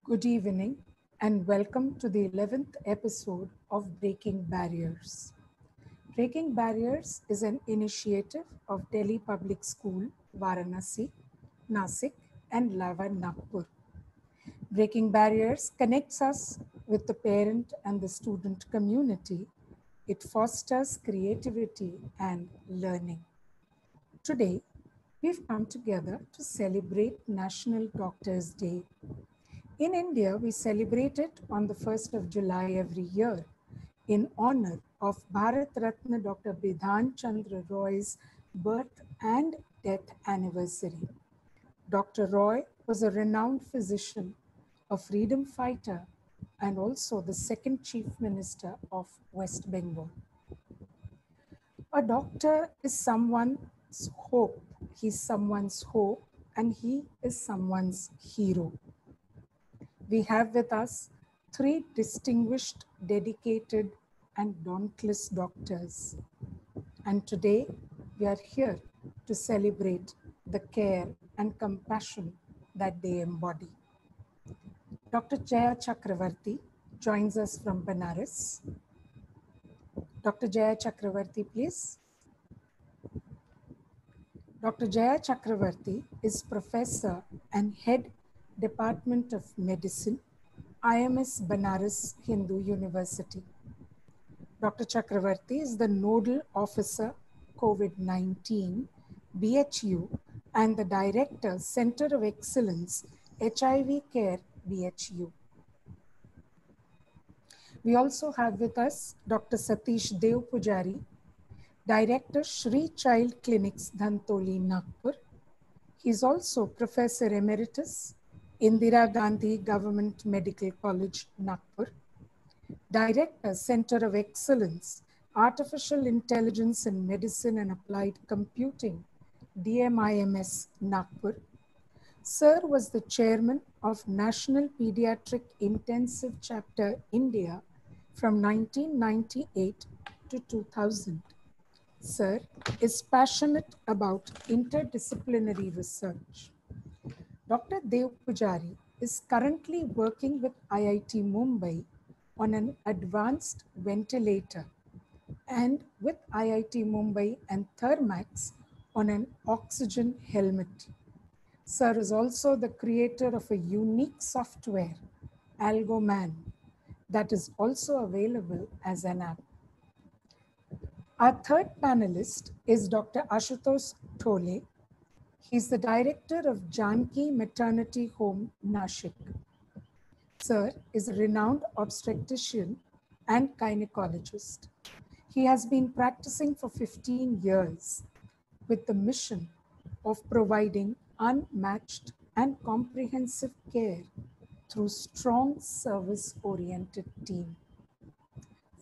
Good evening and welcome to the 11th episode of Breaking Barriers. Breaking Barriers is an initiative of Delhi Public School, Varanasi, Nasik, and Lava Nagpur. Breaking Barriers connects us with the parent and the student community. It fosters creativity and learning. Today, we've come together to celebrate National Doctors' Day. In India, we celebrate it on the 1st of July every year in honor of Bharat Ratna Dr. Bidhan Chandra Roy's birth and death anniversary. Dr. Roy was a renowned physician, a freedom fighter, and also the second Chief Minister of West Bengal. A doctor is someone's hope. He's someone's hope, and he is someone's hero. We have with us three distinguished, dedicated, and dauntless doctors. And today, we are here to celebrate the care and compassion that they embody. Dr. Jaya Chakravarti joins us from Banaras. Dr. Jaya Chakravarti, please. Dr. Jaya Chakravarti is Professor and Head Department of Medicine, IMS Banaras Hindu University. Dr. Chakravarti is the Nodal Officer, COVID-19, BHU, and the Director, Center of Excellence, HIV Care, BHU. We also have with us Dr. Satish Dev Pujari, Director, Shri Child Clinics, Dhantoli, Nagpur. He is also Professor Emeritus, Indira Gandhi Government Medical College, Nagpur. Director, Center of Excellence, Artificial Intelligence in Medicine and Applied Computing, DMIMS, Nagpur. Sir was the chairman of National Pediatric Intensive Chapter, India from 1998 to 2000. Sir is passionate about interdisciplinary research. Dr. Dev Pujari is currently working with IIT Mumbai on an advanced ventilator and with IIT Mumbai and Thermax on an oxygen helmet. Sir is also the creator of a unique software, AlgoMan, that is also available as an app. Our third panelist is Dr. Ashutosh Thole. He's the director of Janki Maternity Home, Nashik. Sir is a renowned obstetrician and gynecologist. He has been practicing for 15 years with the mission of providing unmatched and comprehensive care through strong service-oriented team.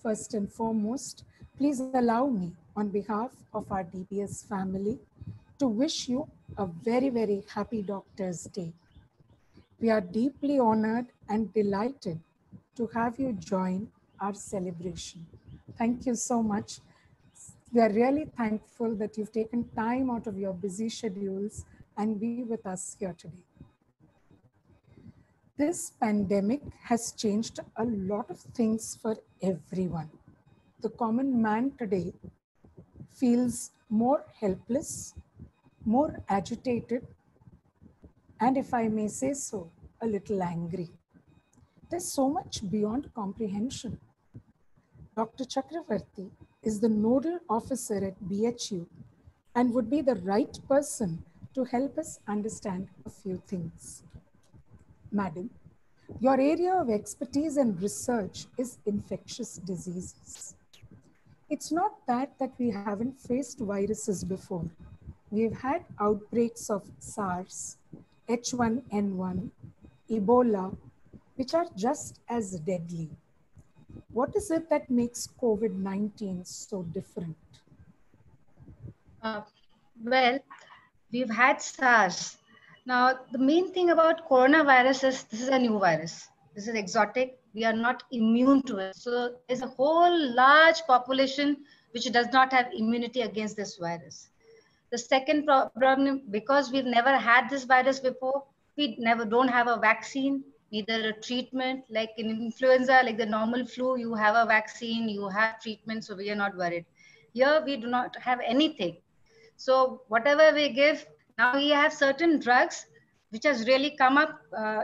First and foremost, please allow me on behalf of our DPS family to wish you a very, very happy Doctor's Day. We are deeply honored and delighted to have you join our celebration. Thank you so much. We are really thankful that you've taken time out of your busy schedules and be with us here today. This pandemic has changed a lot of things for everyone. The common man today feels more helpless, more agitated, and if I may say so, a little angry. There's so much beyond comprehension. Dr. Chakravarti is the nodal officer at BHU and would be the right person to help us understand a few things. Madam, your area of expertise and research is infectious diseases. It's not that we haven't faced viruses before. We've had outbreaks of SARS, H1N1, Ebola, which are just as deadly. What is it that makes COVID-19 so different? Well, we've had SARS. Now, the main thing about coronavirus is this is a new virus. This is exotic. We are not immune to it. So there's a whole large population which does not have immunity against this virus. The second problem, because we've never had this virus before, we don't have a vaccine. neither a treatment. Like in influenza, like the normal flu, you have a vaccine, you have treatment, so we are not worried. Here we do not have anything. So whatever we give, now we have certain drugs which has really come up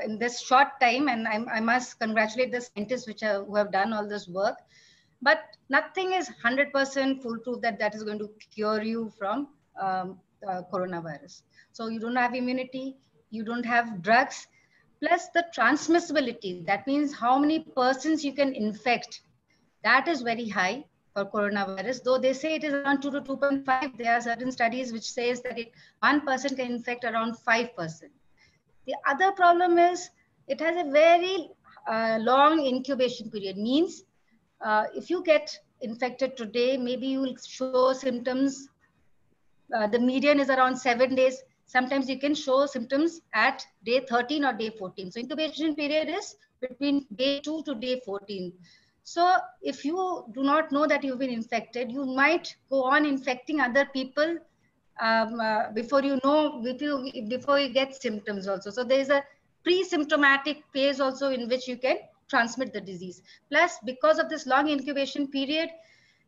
in this short time, and I must congratulate the scientists who have done all this work. But nothing is 100% foolproof that that is going to cure you from coronavirus. So you don't have immunity, you don't have drugs, plus the transmissibility. That means how many persons you can infect. That is very high for coronavirus. Though they say it is around 2 to 2.5, there are certain studies which says that one person can infect around 5%. The other problem is it has a very long incubation period. Means if you get infected today, maybe you will show symptoms. The median is around 7 days. Sometimes you can show symptoms at day 13 or day 14. So incubation period is between day 2 to day 14. So if you do not know that you've been infected, you might go on infecting other people before you know, before you get symptoms also. So there is a pre-symptomatic phase also in which you can transmit the disease. Plus, because of this long incubation period,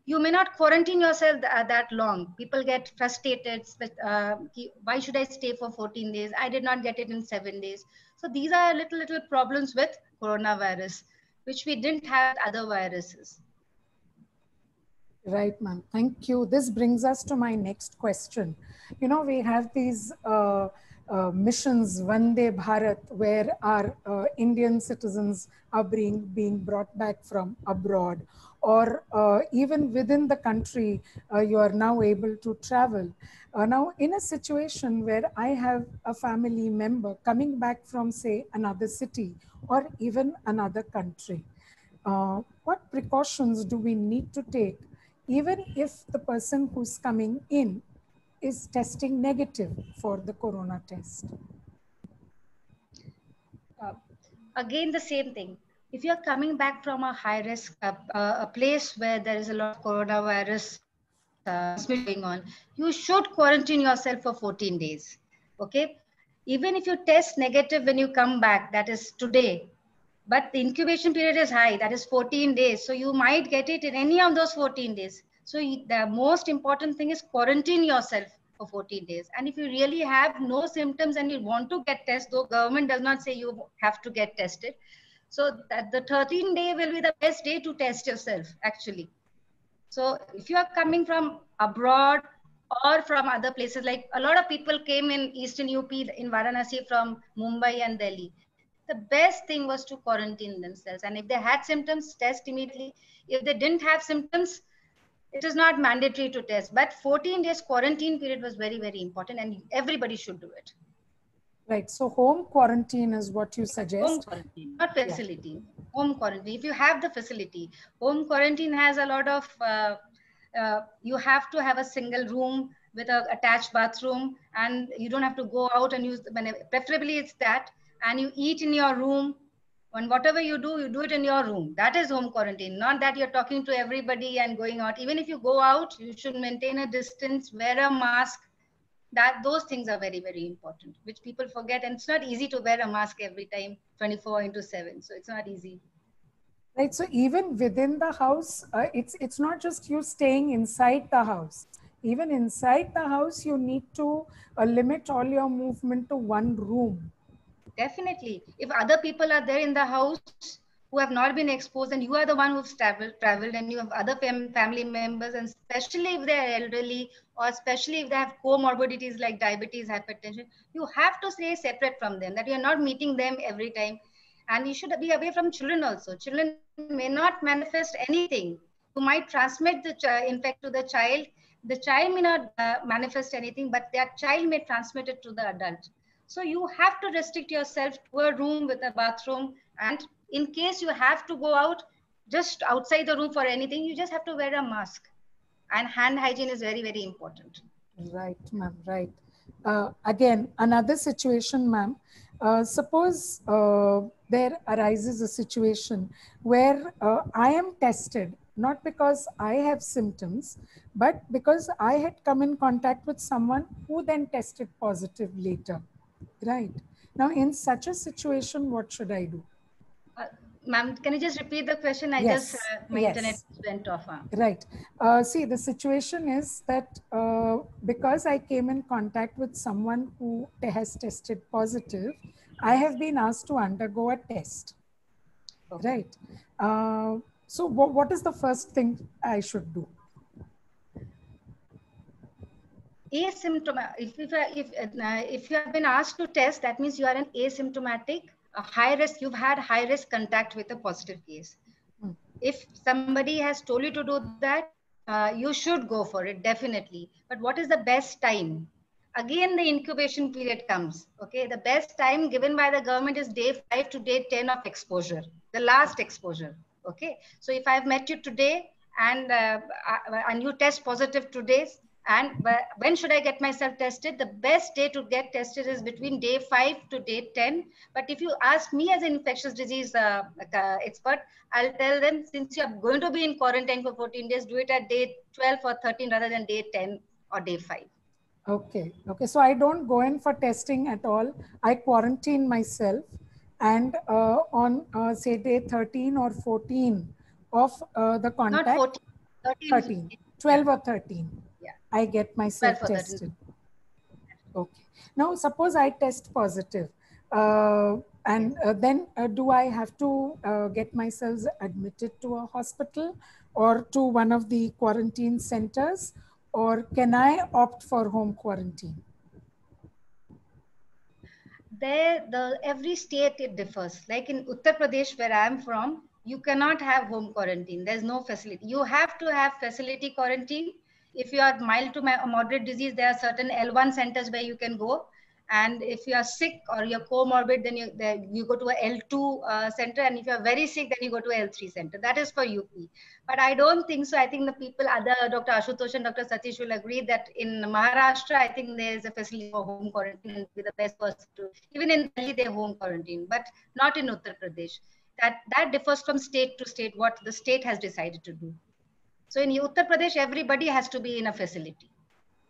you may not quarantine yourself that long. People get frustrated. Why should I stay for 14 days? I did not get it in 7 days. So these are little problems with coronavirus, which we didn't have with other viruses. Right, ma'am. Thank you. This brings us to my next question. You know, we have these missions, Vande Bharat, where our Indian citizens are being brought back from abroad, or even within the country, you are now able to travel. Now, in a situation where I have a family member coming back from, say, another city or even another country, what precautions do we need to take even if the person who's coming in is testing negative for the corona test? Again, the same thing. If you're coming back from a high risk, a place where there is a lot of coronavirus transmission going on, you should quarantine yourself for 14 days. Okay. Even if you test negative when you come back, that is today, but the incubation period is high, that is 14 days. So you might get it in any of those 14 days. So the most important thing is quarantine yourself for 14 days. And if you really have no symptoms and you want to get tested, though government does not say you have to get tested. So that the 13th day will be the best day to test yourself, actually. So if you are coming from abroad or from other places, like a lot of people came in Eastern UP, in Varanasi from Mumbai and Delhi. The best thing was to quarantine themselves. And if they had symptoms, test immediately. If they didn't have symptoms, it is not mandatory to test. But 14 days quarantine period was very, very important, and everybody should do it. Right. So home quarantine is what you suggest. Home quarantine, not facility. Yeah. Home quarantine. If you have the facility, home quarantine has a lot of, you have to have a single room with an attached bathroom, and you don't have to go out and use, preferably it's that, and you eat in your room. And whatever you do it in your room. That is home quarantine, not that you're talking to everybody and going out. Even if you go out, you should maintain a distance, wear a mask. That those things are very, very important, which people forget. And it's not easy to wear a mask every time, 24/7. So it's not easy. Right. So even within the house, it's not just you staying inside the house. Even inside the house, you need to limit all your movement to one room. Definitely. If other people are there in the house who have not been exposed, and you are the one who's traveled and you have other family members, and especially if they're elderly, or especially if they have comorbidities like diabetes, hypertension, you have to stay separate from them, that you're not meeting them every time. And you should be away from children also. Children may not manifest anything. You might transmit the infect to the child. The child may not manifest anything, but that child may transmit it to the adult. So you have to restrict yourself to a room with a bathroom. And in case you have to go out, just outside the room for anything, you just have to wear a mask. And hand hygiene is very, very important. Right, ma'am, right. Again, another situation, ma'am. Suppose there arises a situation where I am tested, not because I have symptoms, but because I had come in contact with someone who then tested positive later. Right. Now, in such a situation, what should I do? Ma'am, can you just repeat the question? I Yes, just, my internet yes. went off. Right. See, the situation is that because I came in contact with someone who has tested positive, I have been asked to undergo a test. Okay. Right. So what is the first thing I should do? Asymptomatic. If you have been asked to test, that means you are an asymptomatic, a high risk. You've had high risk contact with a positive case. If somebody has told you to do that, you should go for it, definitely. But what is the best time? Again, the incubation period comes. Okay, the best time given by the government is day 5 to day 10 of exposure, the last exposure. Okay, so if I've met you today and you test positive today, and when should I get myself tested? The best day to get tested is between day 5 to day 10. But if you ask me as an infectious disease expert, I'll tell them, since you're going to be in quarantine for 14 days, do it at day 12 or 13 rather than day 10 or day 5. Okay. Okay. So I don't go in for testing at all. I quarantine myself, and on say day 13 or 14 of the contact, Not 14, 13, 12 or 13, yeah. I get myself 12 or 13. tested. Okay. Now, suppose I test positive, and then do I have to get myself admitted to a hospital or to one of the quarantine centers, or can I opt for home quarantine? Every state it differs. Like in Uttar Pradesh, where I am from, you cannot have home quarantine. There's no facility. You have to have facility quarantine. If you are mild to moderate disease, there are certain L1 centers where you can go. And if you are sick or you're comorbid, then you go to a L2 center. And if you're very sick, then you go to a L3 center. That is for UP. But I don't think so. I think the people, other Dr. Ashutosh and Dr. Satish will agree that in Maharashtra, I think there is a facility for home quarantine and be the best person to, even in Delhi, they home quarantine, but not in Uttar Pradesh. That differs from state to state, what the state has decided to do. So in Uttar Pradesh, everybody has to be in a facility.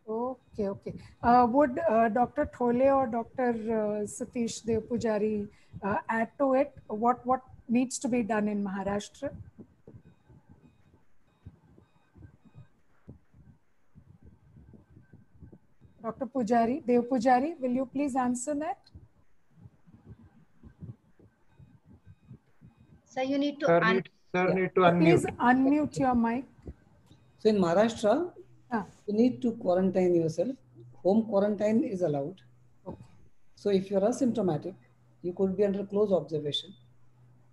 Okay, okay. Would Dr. Thole or Dr. Satish Dev Pujari add to it? What needs to be done in Maharashtra? Dr. Pujari, Dev Pujari, will you please answer that? So you need to need to unmute. Please unmute your mic. So in Maharashtra, you need to quarantine yourself. Home quarantine is allowed. Okay. So if you're asymptomatic, you could be under close observation.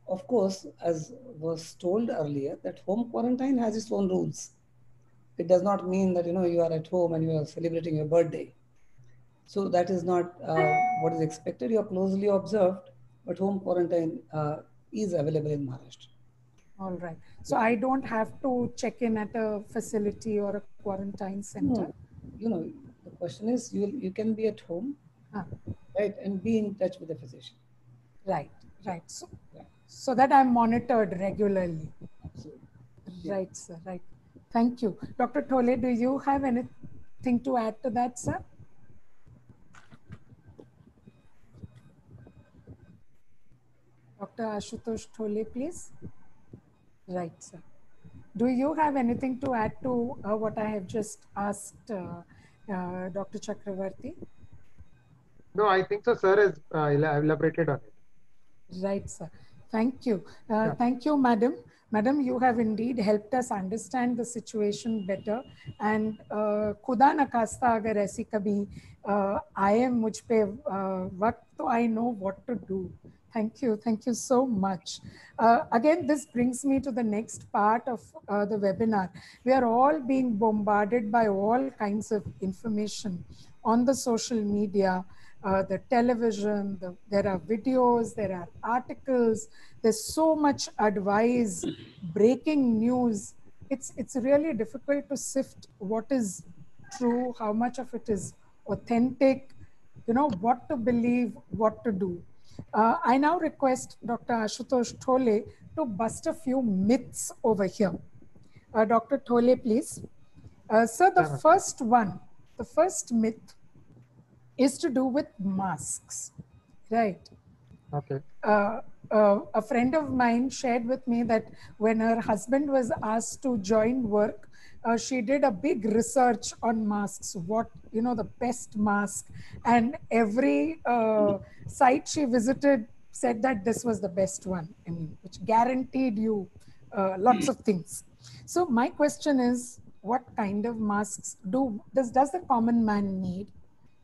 Of course, as was told earlier, that home quarantine has its own rules. It does not mean that you are at home and you are celebrating your birthday. So that is not what is expected. You are closely observed, but home quarantine is available in Maharashtra. All right. So I don't have to check in at a facility or a quarantine center? No. The question is, you can be at home, right, and be in touch with the physician. Right, right. So that I'm monitored regularly. Absolutely. Right, sir, right. Thank you. Dr. Thole, do you have anything to add to that, sir? Dr. Ashutosh Thole, please. Right, sir. Do you have anything to add to what I have just asked Dr. Chakravarti? No, I think so, sir has elaborated on it. Right, sir. Thank you. Thank you, madam. Madam, you have indeed helped us understand the situation better. And खुदा न खास्ता अगर ऐसी कभी आए मुझ पे वक्त तो I know what to do. Thank you. Thank you so much. Again, this brings me to the next part of the webinar. We are all being bombarded by all kinds of information on the social media, the television, there are videos, there are articles, there's so much advice, breaking news. It's really difficult to sift what is true, how much of it is authentic, what to believe, what to do. I now request Dr. Ashutosh Thole to bust a few myths over here. Dr. Thole, please. Sir, the first myth is to do with masks, right? Okay. a friend of mine shared with me that when her husband was asked to join work, she did a big research on masks, what, you know, the best mask, and every site she visited said that this was the best one, I mean, which guaranteed you lots of things. So my question is, what kind of masks does the common man need?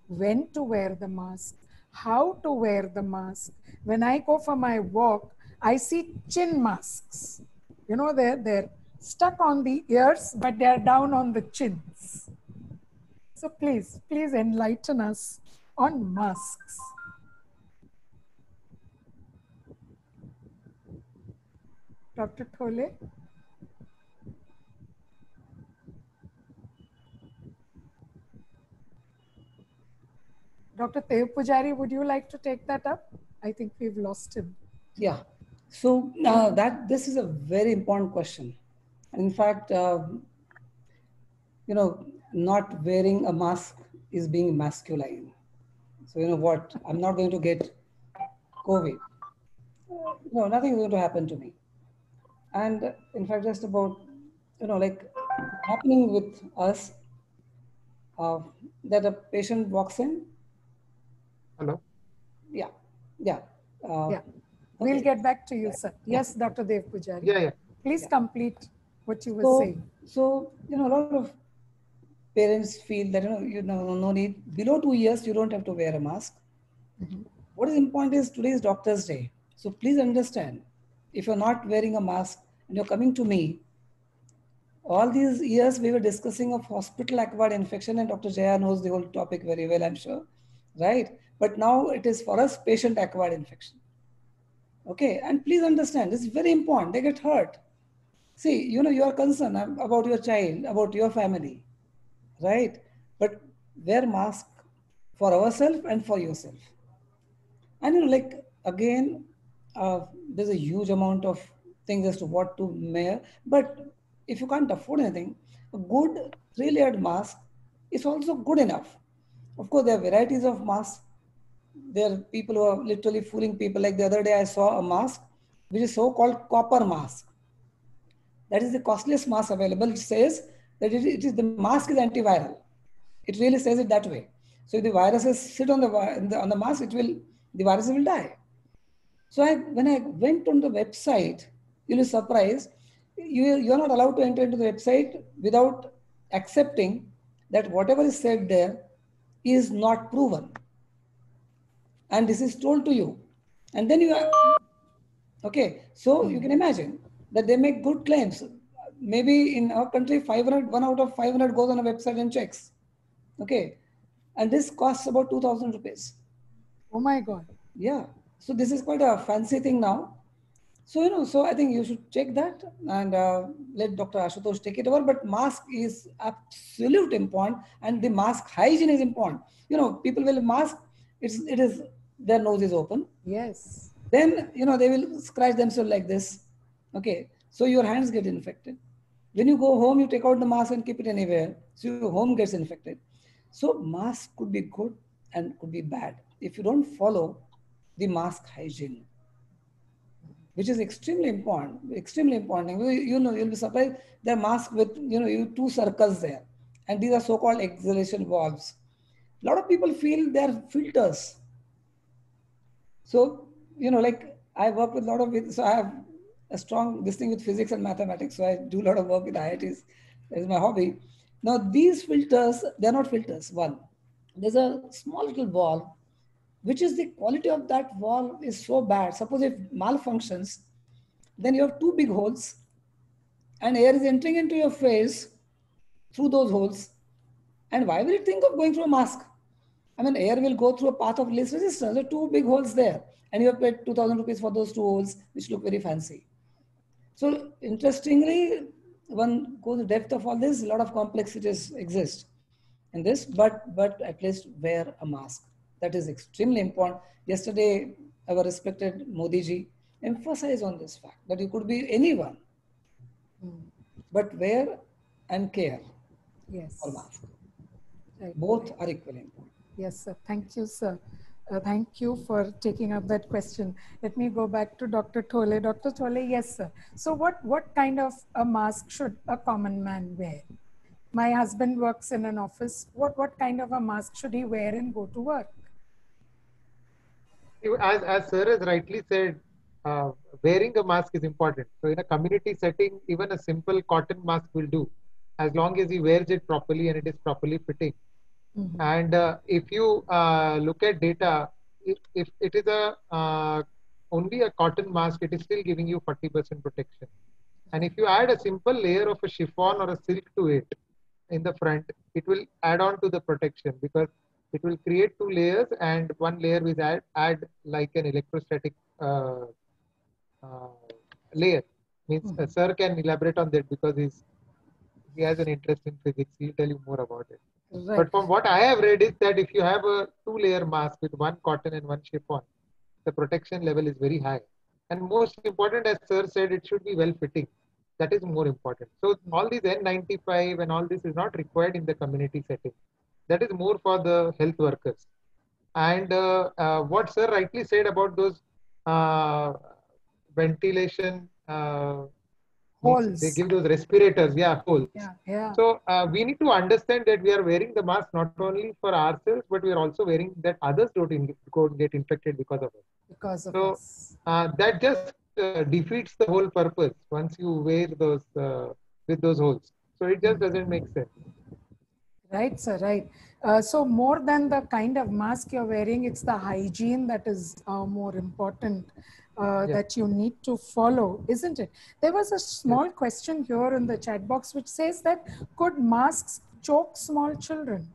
When to wear the mask, how to wear the mask. When I go for my walk, I see chin masks. You know, they're stuck on the ears, but they're down on the chins. So please enlighten us on masks. Dr. Thole? Dr. Dev Pujari, would you like to take that up? I think we've lost him. Yeah. So this is a very important question. In fact, you know, not wearing a mask is being masculine. So you know what? I'm not going to get COVID. No, nothing is going to happen to me. And in fact, just about, you know, like happening with us, that a patient walks in. Hello. Yeah. Yeah. Yeah. We'll Okay. get back to you, sir. Yes, Dr. Dev Pujari. Yeah. Please complete what you were saying. So, you know, a lot of parents feel that, no need, below 2 years, you don't have to wear a mask. What is important is today is Doctor's Day. So please understand, if you're not wearing a mask and you're coming to me, all these years we were discussing of hospital acquired infection, and Dr. Jaya knows the whole topic very well, I'm sure, right? But now it is for us patient acquired infection. Okay, and please understand, this is very important. They get hurt. See, you know, you are concerned about your child, about your family, right? But wear mask for ourselves and for yourself. And you know, like again, there's a huge amount of things as to what to wear. But if you can't afford anything, a good 3-layered mask is also good enough. Of course, there are varieties of masks. There are people who are literally fooling people. Like the other day, I saw a mask which is so-called copper mask. That is the costliest mask available. It says that the mask is antiviral. It really says it that way. So if the viruses sit on the mask, the viruses will die. So when I went on the website, you'll be surprised. You're not allowed to enter into the website without accepting that whatever is said there is not proven. And this is told to you. And then you are, okay, so you can imagine that they make good claims. Maybe in our country, 1 out of 500 goes on a website and checks. Okay. And this costs about 2,000 rupees. Oh my God. Yeah. So this is quite a fancy thing now. So, you know, so I think you should check that and let Dr. Ashutosh take it over. But mask is absolute important, and the mask hygiene is important. You know, people will mask, it is their nose is open. Yes. Then, you know, they will scratch themselves like this. Okay. So your hands get infected. When you go home, you take out the mask and keep it anywhere. So your home gets infected. So mask could be good and could be bad if you don't follow the mask hygiene, which is extremely important. Extremely important. You know, you'll be surprised. There are masks with, you know, 2 circles there, and these are so-called exhalation valves. A lot of people feel they're filters. So, you know, like I work with a lot of, so I have a strong this thing with physics and mathematics. So I do a lot of work with IITs. That's my hobby. Now these filters, they're not filters. One, there's a small little valve, which is the quality of that valve is so bad. Suppose if malfunctions, then you have 2 big holes and air is entering into your face through those holes. And why will it think of going through a mask? I mean, air will go through a path of least resistance. There are 2 big holes there. And you have paid 2,000 rupees for those 2 holes, which look very fancy. So interestingly, one goes to the depth of all this, a lot of complexities exist in this, but at least wear a mask. That is extremely important. Yesterday, our respected Modi ji emphasized on this fact that you could be anyone, but wear and care Yes. for mask. Right. Both are equally important. Yes, sir. Thank you, sir. Thank you for taking up that question. Let me go back to Dr. Thole. Dr. Thole, yes, sir. So what kind of a mask should a common man wear? My husband works in an office. What kind of a mask should he wear and go to work? As sir has rightly said, wearing a mask is important. So in a community setting, even a simple cotton mask will do, as long as he wears it properly and it is properly fitting. Mhm. And if you look at data, if it is only a cotton mask, it is still giving you 40% protection. And if you add a simple layer of a chiffon or a silk to it in the front, it will add on to the protection, because it will create two layers, and one layer will add like an electrostatic uh, layer. Means sir can elaborate on that, because he has an interest in physics. He'll tell you more about it. Right. But from what I have read is that if you have a two-layer mask with one cotton and one chiffon, the protection level is very high. And most important, as sir said, it should be well-fitting. That is more important. So all these N95 and all this is not required in the community setting. That is more for the health workers. And what sir rightly said about those uh, ventilation, they Holes. give those respirators, holes. Yeah. So we need to understand that we are wearing the mask not only for ourselves, but we are also wearing that others don't get infected because of it. Because of So us. that just defeats the whole purpose once you wear those with those holes. So it just doesn't make sense. Right, sir, right. So more than the kind of mask you're wearing, it's the hygiene that is more important that you need to follow, isn't it? There was a small question here in the chat box which says that could masks choke small children?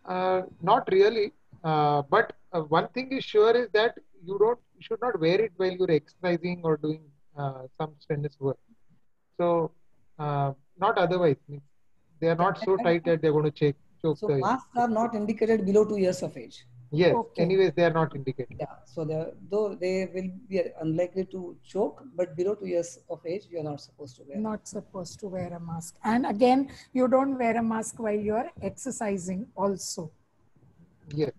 Not really, but one thing is sure is that you should not wear it while you're exercising or doing some strenuous work. So not otherwise. Means they are not so tight that they're going to choke. So masks are not indicated below 2 years of age. Yes. Okay. Anyways, they are not indicated. Yeah. So though they will be unlikely to choke, but below 2 years of age, you are not supposed to wear. Not supposed to wear a mask. And again, you don't wear a mask while you're exercising also. Yes.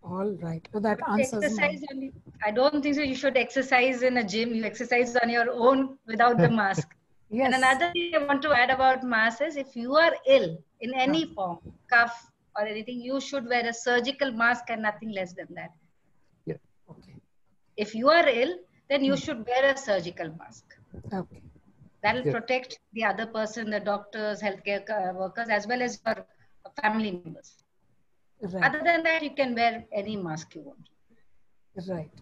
All right. So that answers my... I don't think so. You should exercise in a gym. You exercise on your own without the mask. Yes. And another thing I want to add about masks is if you are ill in any form, cough or anything, you should wear a surgical mask and nothing less than that. Yes. Okay. If you are ill, then you should wear a surgical mask. Okay. That will protect the other person, the doctors, healthcare workers, as well as your family members. Right. Other than that, you can wear any mask you want.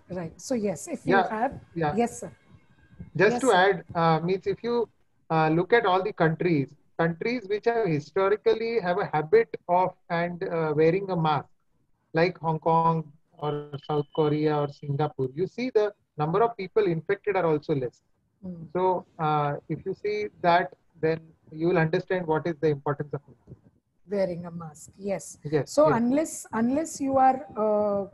Right. So yes, if you have... Yes, sir. Just to add, means if you look at all the countries which have historically have a habit of wearing a mask, like Hong Kong or South Korea or Singapore, you see the number of people infected are also less. So if you see that, then you will understand what is the importance of it. Wearing a mask. Yes. So unless you are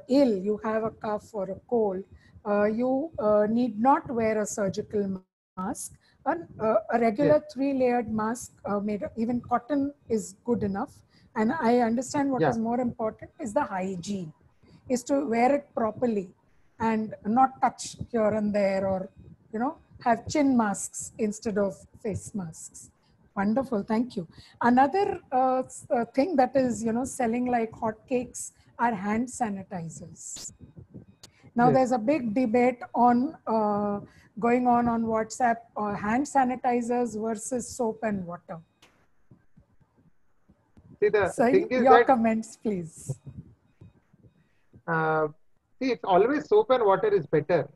ill, you have a cough or a cold, you need not wear a surgical mask. A regular 3-layered mask made even cotton is good enough. And I understand what is more important is the hygiene, is to wear it properly and not touch here and there, or have chin masks instead of face masks. Wonderful, thank you. Another thing that is, selling like hotcakes are hand sanitizers. Now there's a big debate on going on WhatsApp, hand sanitizers versus soap and water. See, the thing is your comments, please. See, it's always soap and water is better.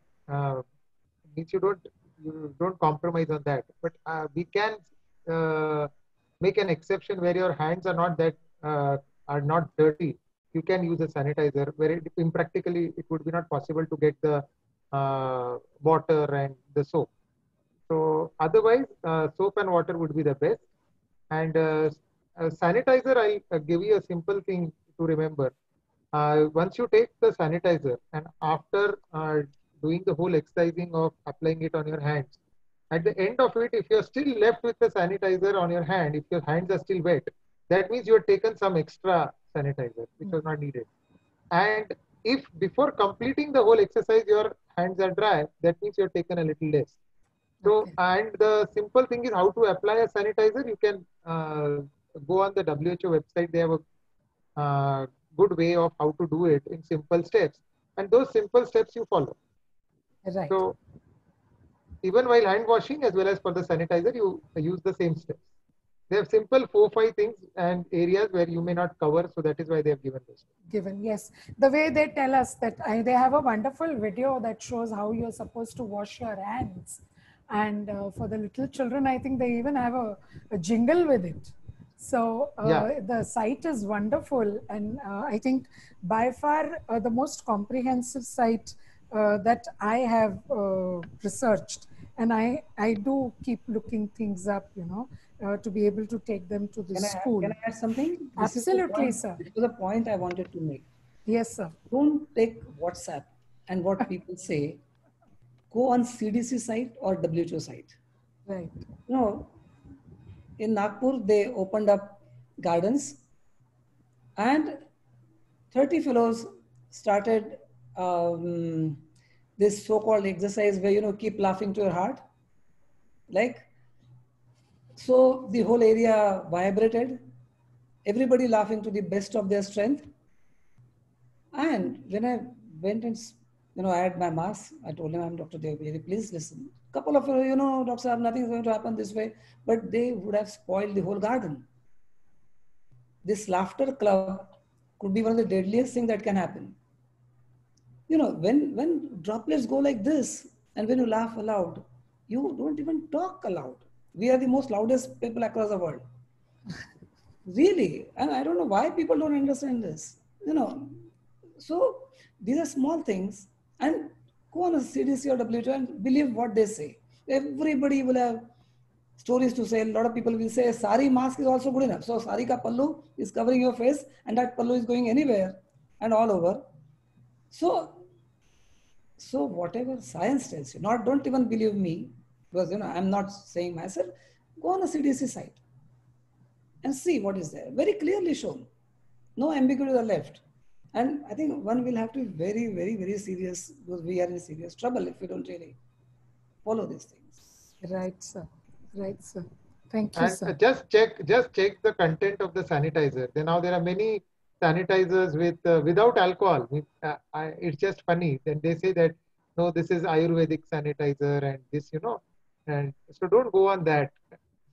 Means you don't compromise on that. But we can make an exception where your hands are not dirty. You can use a sanitizer where impractically it would be not possible to get the water and the soap. So otherwise, soap and water would be the best. And sanitizer, I'll give you a simple thing to remember. Once you take the sanitizer and after doing the whole exercising of applying it on your hands, at the end of it, if you're still left with the sanitizer on your hand, if your hands are still wet, that means you have taken some extra sanitizer, which was not needed. And if before completing the whole exercise your hands are dry, that means you've taken a little less. So, Okay. and the simple thing is how to apply a sanitizer. You can go on the WHO website. They have a good way of how to do it in simple steps. And those simple steps you follow. Right. So, even while hand washing as well as for the sanitizer, you use the same steps. They have simple 4-5 things and areas where you may not cover. So that is why they have given this. Given, yes. The way they tell us that they have a wonderful video that shows how you're supposed to wash your hands. And for the little children, I think they even have a jingle with it. So the site is wonderful. And I think by far the most comprehensive site that I have researched. And I do keep looking things up, you know, to be able to take them to the school. Can I add something? Absolutely, sir. This is the point I wanted to make. Yes, sir. Don't take WhatsApp and what people say. Go on CDC site or WHO site. Right. You know, in Nagpur, they opened up gardens and 30 fellows started this so-called exercise where, you know, keep laughing to your heart. Like, so the whole area vibrated, everybody laughing to the best of their strength. And when I went and, you know, I had my mask, I told him, I'm Dr. Dev Pujari, please listen. Couple of, you know, doctor Saab, nothing is going to happen this way, but they would have spoiled the whole garden. This laughter club could be one of the deadliest things that can happen. You know, when droplets go like this, and when you laugh aloud, you don't even talk aloud. We are the most loudest people across the world. Really. And I don't know why people don't understand this. You know, so these are small things. And go on a CDC or WHO and believe what they say. Everybody will have stories to say. A lot of people will say, sari mask is also good enough. So sari ka pallu is covering your face and that pallu is going anywhere and all over. So whatever science tells you, don't even believe me, because, you know, I'm not saying myself. Go on a CDC site and see what is there. Very clearly shown. No ambiguity on the left. And I think one will have to be very, very, very serious, because we are in serious trouble if we don't really follow these things. Right, sir. Right, sir. Thank you, And sir. just check the content of the sanitizer. Now there are many sanitizers with without alcohol. It's just funny. Then they say that no, this is Ayurvedic sanitizer and this, you know, and so don't go on that.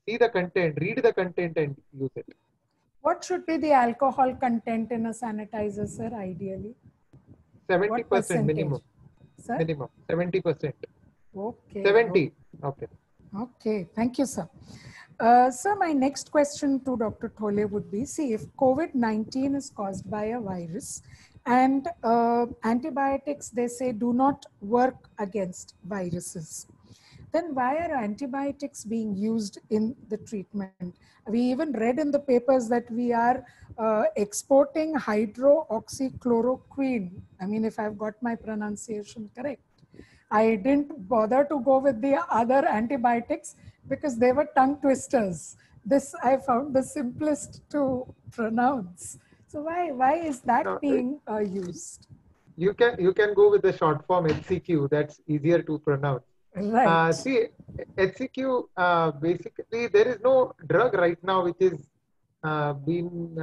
See the content, read the content, and use it. What should be the alcohol content in a sanitizer, sir, ideally? 70% minimum. Sir? Minimum 70%. Okay. 70. Okay. Okay. Thank you, sir. Sir, my next question to Dr. Thole would be, see, if COVID-19 is caused by a virus and antibiotics, they say, do not work against viruses, then why are antibiotics being used in the treatment? We even read in the papers that we are exporting hydroxychloroquine. I mean, if I've got my pronunciation correct. I didn't bother to go with the other antibiotics because they were tongue twisters. This I found the simplest to pronounce. So why is that being used? You can go with the short form HCQ. That's easier to pronounce. Right. See, HCQ, basically there is no drug right now which is being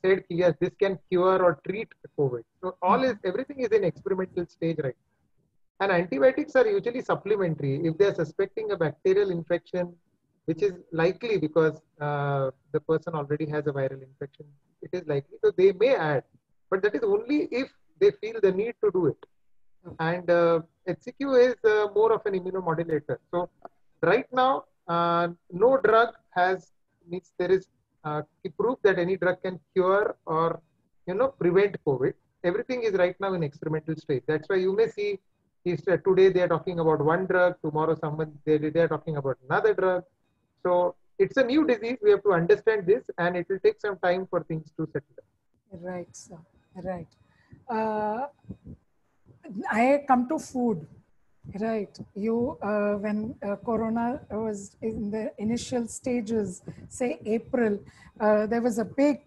said, yes, this can cure or treat COVID. So everything is in experimental stage right now. And antibiotics are usually supplementary. If they are suspecting a bacterial infection, which is likely because the person already has a viral infection, it is likely. So they may add, but that is only if they feel the need to do it. And HCQ is more of an immunomodulator. So right now, no drug means there is proof that any drug can cure or, you know, prevent COVID. Everything is right now in experimental stage. That's why you may see today they are talking about one drug, tomorrow they are talking about another drug. So it's a new disease. We have to understand this, and it will take some time for things to settle. Right, sir. Right. I come to food. Right. When Corona was in the initial stages, say April, there was a big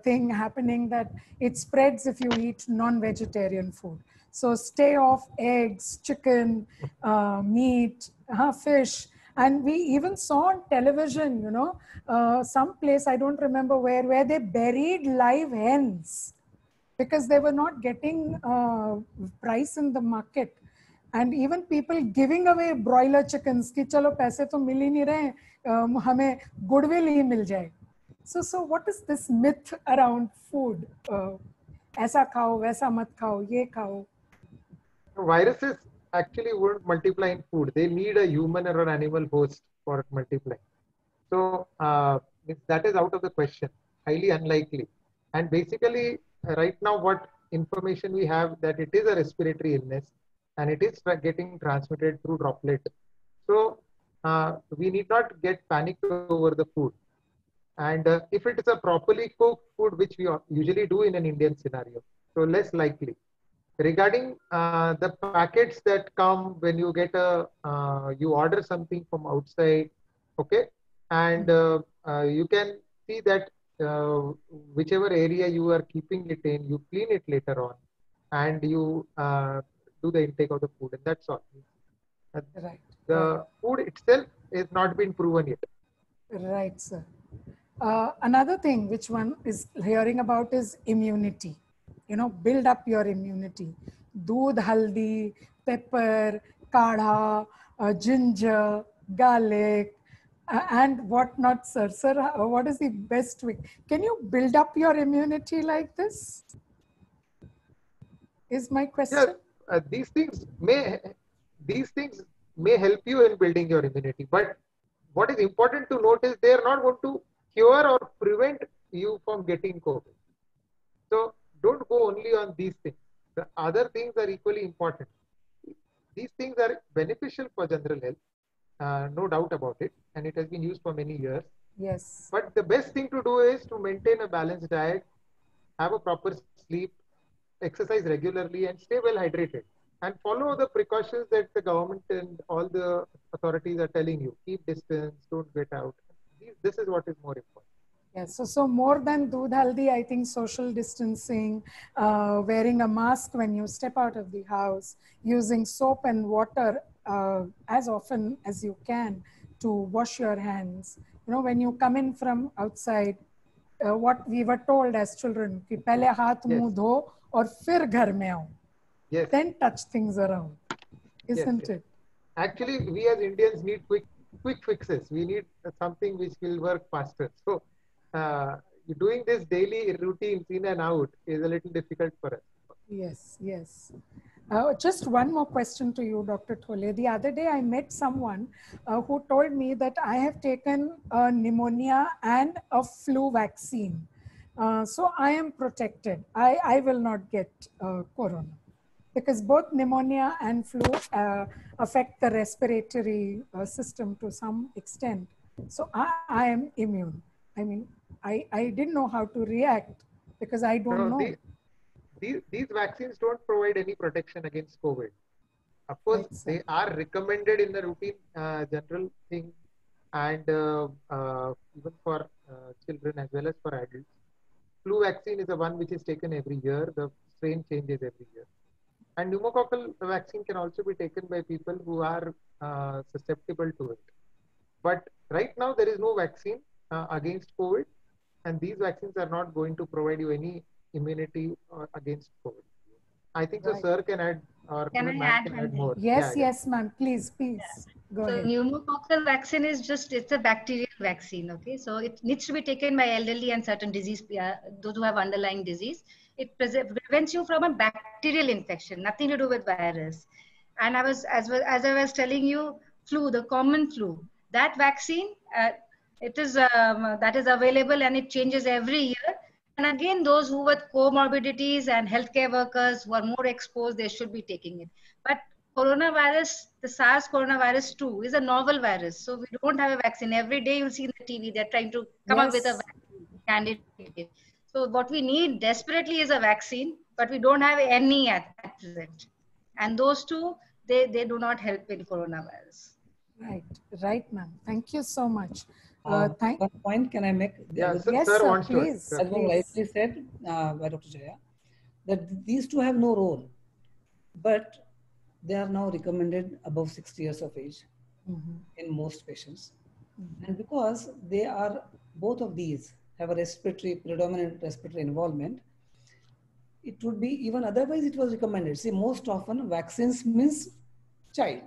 thing happening that it spreads if you eat non-vegetarian food. So stay off eggs, chicken, meat, fish. And we even saw on television, some place, I don't remember where they buried live hens because they were not getting price in the market. And even people giving away broiler chickens कि चलो पैसे तो मिल ही नहीं रहे हमें goodwill ही मिल जाए. So what is this myth around food? ऐसा खाओ वैसा मत खाओ ये खाओ. Viruses actually won't multiply in food. They need a human or an animal host for multiplying. So that is out of the question, highly unlikely. And basically, right now, what information we have that it is a respiratory illness and it is getting transmitted through droplet. So we need not get panicked over the food. And if it is a properly cooked food, which we usually do in an Indian scenario, so less likely. Regarding the packets that come when you get you order something from outside, okay, and you can see that whichever area you are keeping it in, you clean it later on, and you do the intake of the food, and that's all. Right. The food itself has not been proven yet. Right, sir. Another thing which one is hearing about is immunity. Build up your immunity. Doodh, haldi, pepper, kadha, ginger, garlic, and whatnot, sir. Sir, what is the best way? Can you build up your immunity like this? Is my question. Yeah, these things may help you in building your immunity, but what is important to note is they are not going to cure or prevent you from getting COVID. So don't go only on these things. The other things are equally important. These things are beneficial for general health, no doubt about it, and it has been used for many years. Yes. But the best thing to do is to maintain a balanced diet, have a proper sleep, exercise regularly, and stay well hydrated. And follow the precautions that the government and all the authorities are telling you. Keep distance, don't get out. This is what is more important. Yes, so more than doodh haldi, I think social distancing, wearing a mask when you step out of the house, using soap and water as often as you can to wash your hands. When you come in from outside, what we were told as children, कि पहले हाथ मुंह धो और फिर घर में आओ. Yes. Then touch things around, isn't it? Actually, we as Indians need quick fixes. We need something which will work faster. So doing this daily routines in and out is a little difficult for us. Yes, yes. Just one more question to you, Dr. Thole. The other day I met someone who told me that I have taken a pneumonia and a flu vaccine. So I am protected. I will not get corona. Because both pneumonia and flu affect the respiratory system to some extent. So I am immune. I mean, I didn't know how to react because I don't know. These vaccines don't provide any protection against COVID. Of course, right, they are recommended in the routine general thing, and even for children as well as for adults. Flu vaccine is the one which is taken every year. The strain changes every year. And pneumococcal vaccine can also be taken by people who are susceptible to it. But right now, there is no vaccine against COVID, and these vaccines are not going to provide you any immunity against COVID. I think right. So sir can add, or can I add more. Yes, yes, ma'am. Please. Go ahead. Pneumococcal vaccine is it's a bacterial vaccine. Okay, so it needs to be taken by elderly and certain disease, those who have underlying disease. It prevents you from a bacterial infection, nothing to do with virus. And as I was telling you, flu, the common flu, that vaccine, that is available and it changes every year. And again, those who with comorbidities and healthcare workers who are more exposed, they should be taking it. But coronavirus, the SARS coronavirus 2 is a novel virus. So we don't have a vaccine. Every day you'll see in the TV, they're trying to come up with a vaccine candidate. So what we need desperately is a vaccine, but we don't have any at present. And those two, they do not help in coronavirus. Right, ma'am. Thank you so much. Thank. One point can I make? Yeah, Yes, sir sir, wants to. please. Sir. As was rightly said by Dr. Jaya, that these two have no role, but they are now recommended above 60 years of age in most patients. And because they are, both of these have a predominant respiratory involvement, it would be, even otherwise it was recommended. See, most often vaccines means child.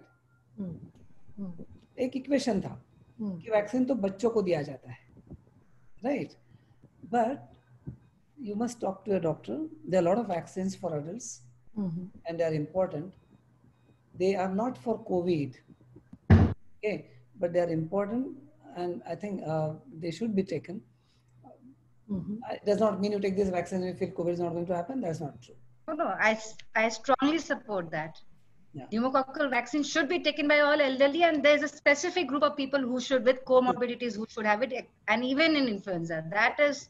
एक equation था कि vaccine तो बच्चों को दिया जाता है, right? But you must talk to a doctor. There are a lot of vaccines for adults, and they are important. They are not for COVID, okay, but they are important, and I think they should be taken. It does not mean you take this vaccine and you feel COVID is not going to happen. That's not true. No, I strongly support that. Yeah. Pneumococcal vaccine should be taken by all elderly, and there's a specific group of people who should, with comorbidities, who should have it, and even in influenza. That is,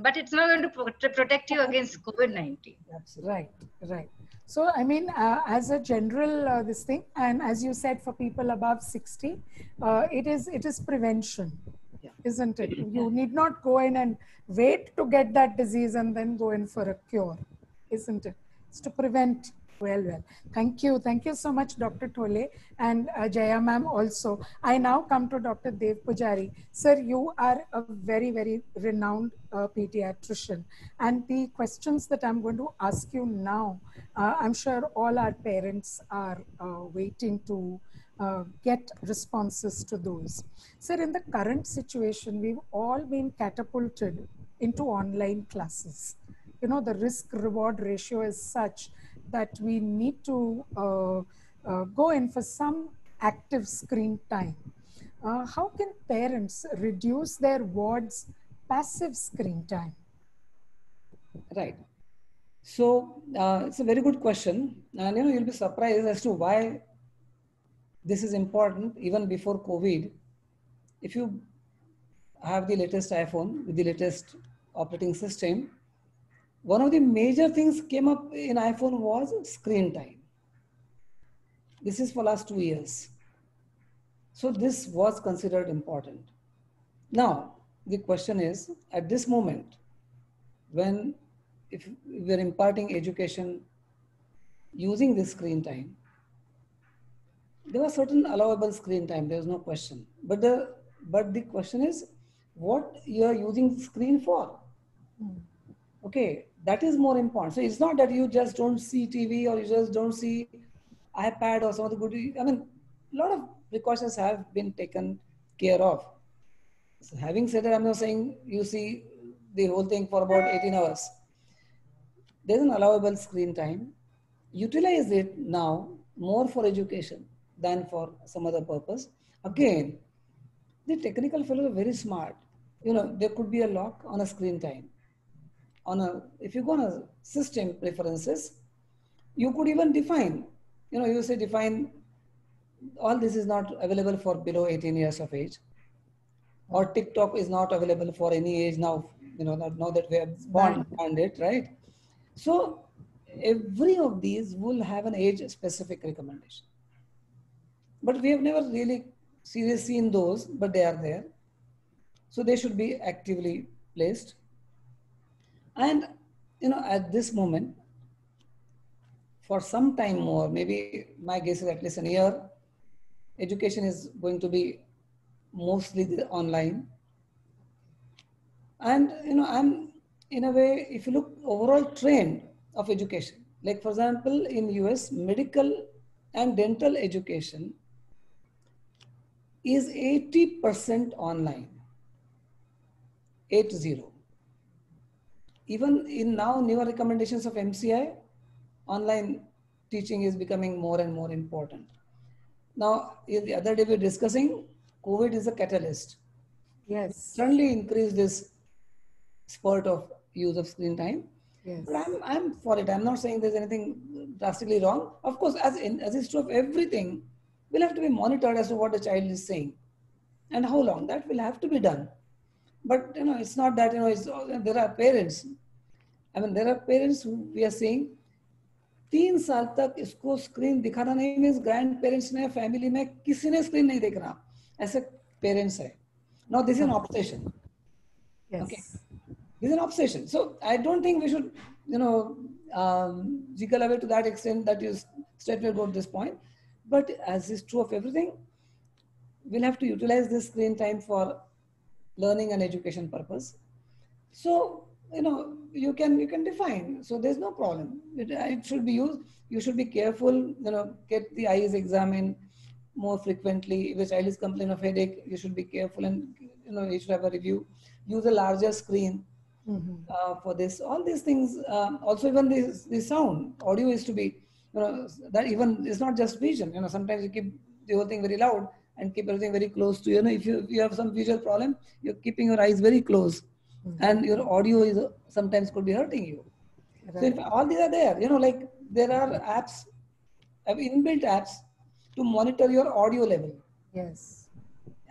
but it's not going to protect you against COVID-19. Right. So, I mean, as a general this thing, and as you said, for people above 60, it is prevention, isn't it? You need not go in and wait to get that disease and then go in for a cure, isn't it? It's to prevent. Well. Thank you so much, Dr. Thole and Jaya ma'am also. I now come to Dr. Dev Pujari. Sir, you are a very, very renowned pediatrician. And the questions that I'm going to ask you now, I'm sure all our parents are waiting to get responses to those. Sir, in the current situation, we've all been catapulted into online classes. You know, the risk-reward ratio is such that we need to go in for some active screen time. How can parents reduce their ward's passive screen time? Right. So it's a very good question, and you'll be surprised as to why this is important even before COVID. If you have the latest iPhone with the latest operating system, one of the major things came up in iPhone was screen time. This is for last 2 years. So this was considered important. Now, the question is, at this moment, when if we're imparting education using this screen time, there was certain allowable screen time, there's no question. But the question is, what you're using the screen for? Okay, that is more important. So it's not that you just don't see TV or you just don't see iPad or some of the good. I mean, a lot of precautions have been taken care of. So having said that, I'm not saying you see the whole thing for about 18 hours. There's an allowable screen time. Utilize it now more for education than for some other purpose. Again, the technical fellows are very smart. You know, there could be a lock on a screen time. If you go on a system preferences, you could even define, you say define all this is not available for below 18 years of age, or TikTok is not available for any age now, now that we have banned it, right? So every of these will have an age specific recommendation. But we have never really seriously seen those, but they are there. So they should be actively placed. And, at this moment, for some time more, maybe my guess is at least a year, education is going to be mostly online. And, I'm in a way, if you look overall trend of education, like for example, in US, medical and dental education is 80% online, 80. Even in now newer recommendations of MCI, online teaching is becoming more and more important. Now, the other day we were discussing, COVID is a catalyst. Yes. Certainly increase this spurt of use of screen time. Yes. But I'm for it. I'm not saying there's anything drastically wrong. Of course, as is true of everything, will have to be monitored as to what the child is saying and how long. That will have to be done. But it's not that there are parents. I mean, there are parents who we are seeing 3 साल तक इसको screen दिखाना नहीं, means grand parents ने family में किसी ने screen नहीं देखना, ऐसे पेरेंट्स है. Now this is an obsession. Yes. Okay, this is an obsession. So I don't think we should, jiggle away to that extent that you straightway got this point. But as is true of everything, we'll have to utilize this screen time for learning and education purpose. So you can define. So there's no problem. It should be used. You should be careful. Get the eyes examined more frequently. If the child is complaining of headache, you should be careful, and you should have a review. Use a larger screen for this. All these things. Also, even the sound, audio is to be. That even it's not just vision. Sometimes you keep the whole thing very loud and keep everything very close to. If you have some visual problem, you're keeping your eyes very close. And your audio is sometimes could be hurting you. Right. So if all these are there, like there are apps, inbuilt apps to monitor your audio level. Yes.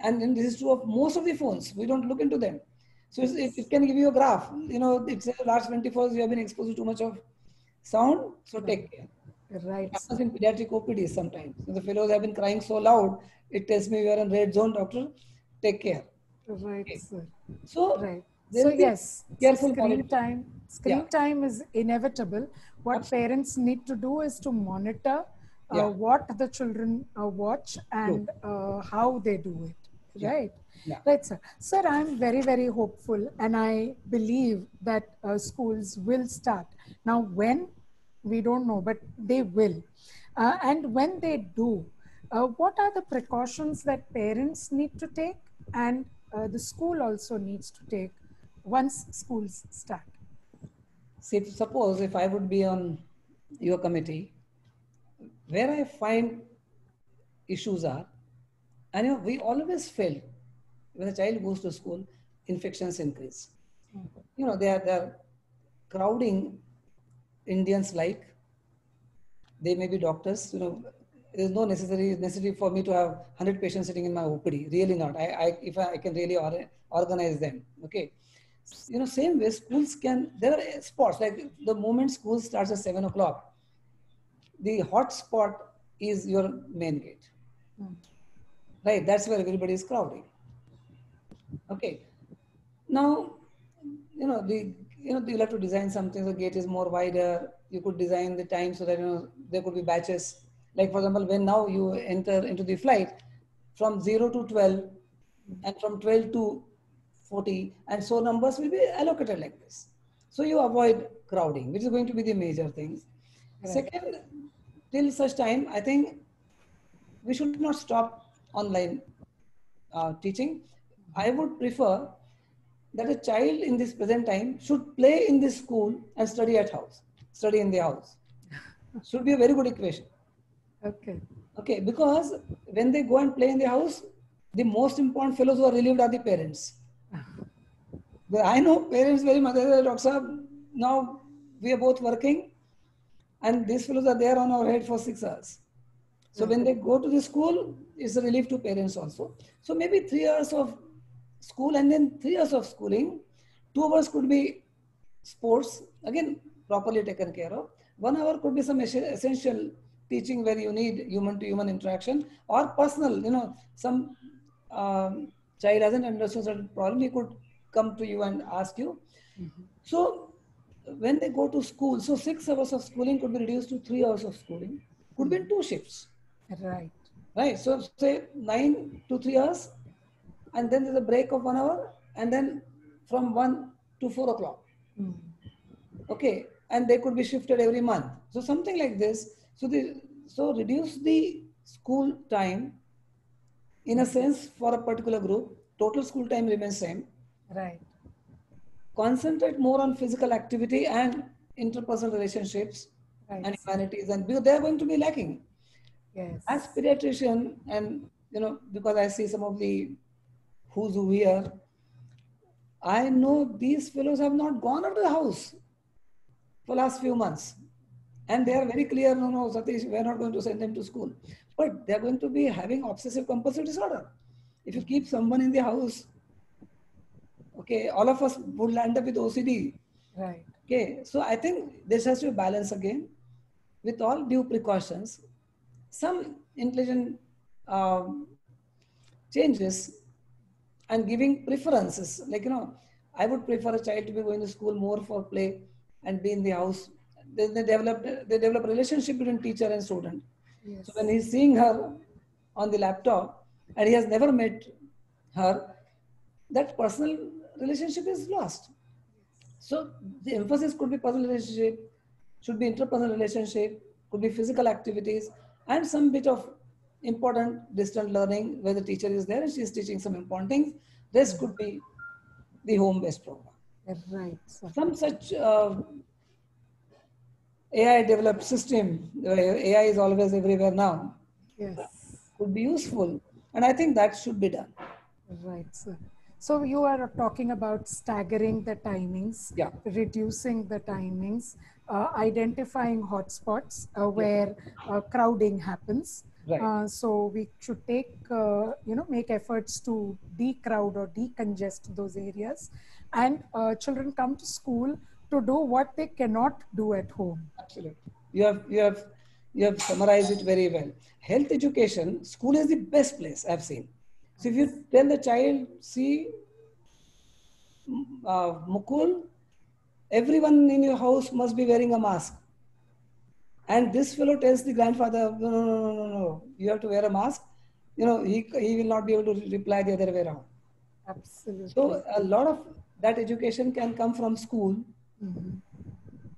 And this is true of most of the phones. We don't look into them. So it can give you a graph. It says last 24 hours you have been exposed to too much of sound, so take care. Right. It happens in pediatric OPDs sometimes. The fellows have been crying so loud, it tells me we are in red zone, doctor. Take care. Right, okay. Sir. So, right. So yes, careful screen time is inevitable. What Absolutely. parents need to do is to monitor what the children watch and how they do it. Right. Yeah. Right, sir. Sir, I'm very, very hopeful, and I believe that schools will start. Now, when? We don't know, but they will. And when they do, what are the precautions that parents need to take and the school also needs to take once schools start? See, suppose if I would be on your committee, where I find issues are, and we always feel when a child goes to school, infections increase. They are crowding Indians like. They may be doctors. There's no necessity for me to have 100 patients sitting in my OPD. Really not. If I can really organize them. Okay. Same way schools can. There are spots like the moment school starts at 7 o'clock. The hot spot is your main gate. Right. That's where everybody is crowding. Okay. Now, you'll have to design something. The gate is more wider. You could design the time so that there could be batches. Like for example, when now you enter into the flight from 0 to 12 and from 12 to 40, and so numbers will be allocated like this. So you avoid crowding, which is going to be the major things. Right. Second, till such time, I think we should not stop online teaching. I would prefer that a child in this present time should play in this school and study in the house. Should be a very good equation. Okay, because when they go and play in the house, the most important fellows who are relieved are the parents. But I know parents very much. Doctor Sahab, now we are both working and these fellows are there on our head for 6 hours. So when they go to the school, it's a relief to parents also. So maybe 3 hours of school and then 3 years of schooling. 2 hours could be sports, again properly taken care of. 1 hour could be some essential teaching where you need human to human interaction or personal. Some child hasn't understood certain problem, he could come to you and ask you. So when they go to school, so 6 hours of schooling could be reduced to 3 hours of schooling, could be in 2 shifts. Right. So say 9 to 3 hours. And then there's a break of 1 hour, and then from 1 to 4 o'clock. Okay, and they could be shifted every month. So something like this. So reduce the school time in a sense for a particular group. Total school time remains same. Right. Concentrate more on physical activity and interpersonal relationships and humanities, and because they are going to be lacking. Yes. As pediatrician, and because I see some of the who's who here, I know these fellows have not gone out of the house for last few months. And they are very clear, no, Satish, we are not going to send them to school. But they are going to be having obsessive compulsive disorder. If you keep someone in the house, okay, all of us would land up with OCD. Right. Okay, so I think this has to be balanced again. with all due precautions, some intelligent changes and giving preferences. Like, I would prefer a child to be going to school more for play and be in the house. They develop a relationship between teacher and student. Yes. So when he's seeing her on the laptop and he has never met her, that personal relationship is lost. So the emphasis could be personal relationship, should be interpersonal relationship, could be physical activities, and some bit of important distant learning where the teacher is there and she is teaching some important things. This could be the home-based program. Right, sir. Some such AI developed system, AI is always everywhere now, Yes. could be useful. And I think that should be done. Right, sir. So you are talking about staggering the timings, Yeah. reducing the timings, identifying hotspots where crowding happens. Right. So we should take, make efforts to decrowd or decongest those areas, and children come to school to do what they cannot do at home. Absolutely. You have summarized it very well. Health education, school is the best place I've seen. So if you tell the child, see, Mukul, everyone in your house must be wearing a mask. And this fellow tells the grandfather, no, no, no, no, no, no, you have to wear a mask. He will not be able to reply the other way around. Absolutely. So a lot of that education can come from school. Mm-hmm.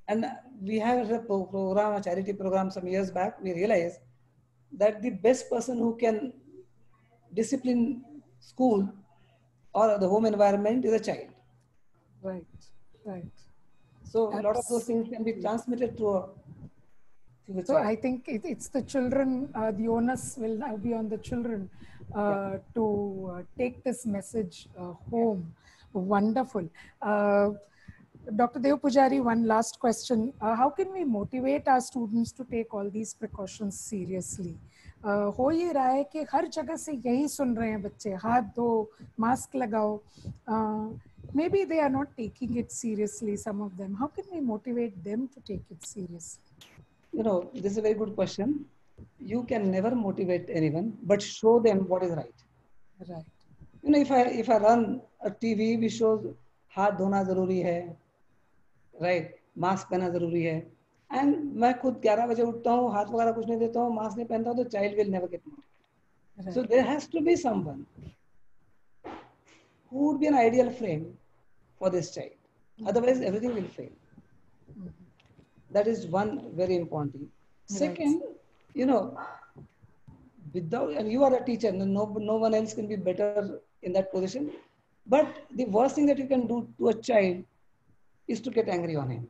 And we have a charity program some years back. We realized that the best person who can discipline school or the home environment is a child. Right, right. So a lot of those things can be transmitted to the So child. I think it's the children, the onus will now be on the children to take this message home. Wonderful. Dr. Dev Pujari, one last question. How can we motivate our students to take all these precautions seriously? हो ये रहा है कि हर जगह से यही सुन रहे हैं बच्चे, हाथ धो, मास्क लगाओ. Maybe they are not taking it seriously, some of them. How can we motivate them to take it seriously? This is a very good question. You can never motivate anyone, but show them what is right. Right. If I run a TV which shows हाथ धोना जरूरी है, right, mask पहनना जरूरी है, and मैं खुद 11 बजे उठता हूँ, हाथ वगैरह कुछ नहीं देता हूँ, मास्क नहीं पहनता हूँ, तो child will never get motivated. Right. So there has to be someone who would be an ideal frame for this child. Otherwise, everything will fail. That is one very important thing. Second, without, and you are a teacher, no one else can be better in that position. But the worst thing that you can do to a child is to get angry on him.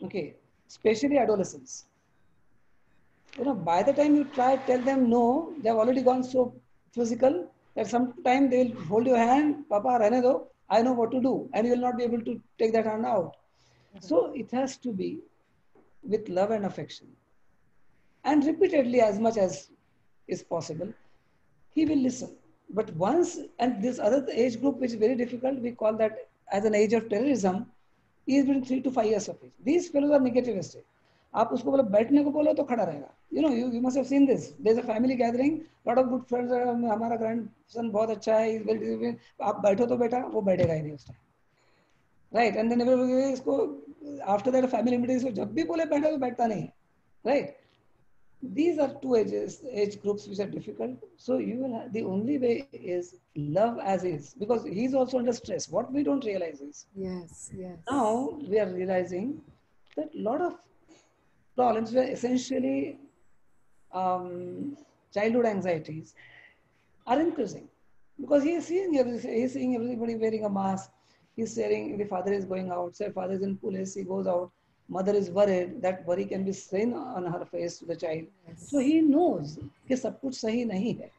Okay, especially adolescents. By the time you tell them no, they have already gone so physical that sometime they will hold your hand, Papa, rehne do, I know what to do, and you will not be able to take that hand out. So it has to be with love and affection. And repeatedly, as much as is possible, he will listen. But once, and this other age group, which is very difficult, we call that as an age of terrorism, is between 3 to 5 years of age. These fellows are negativistic. आप उसको बोलो बैठने को बोलो तो खड़ा रहेगा. You must have seen this. There's a family gathering. Lot of good friends. हमारा grandson बहुत अच्छा है. आप बैठो तो बेटा वो बैठेगा ही नहीं उस time. Right, and then after that family meeting जब भी बोले बैठा तो बैठता नहीं. Right. These are two age groups which are difficult. So you will have, the only way is love as is, because he's also under stress. What we don't realize is, yes. Now we are realizing that a lot of problems were essentially childhood anxieties are increasing because he is seeing everybody wearing a mask. He's saying the father is going out, say father is in police, he goes out. Mother is worried, that worry can be seen on her face to the child. Yes. So he knows कि सब कुछ सही नहीं है.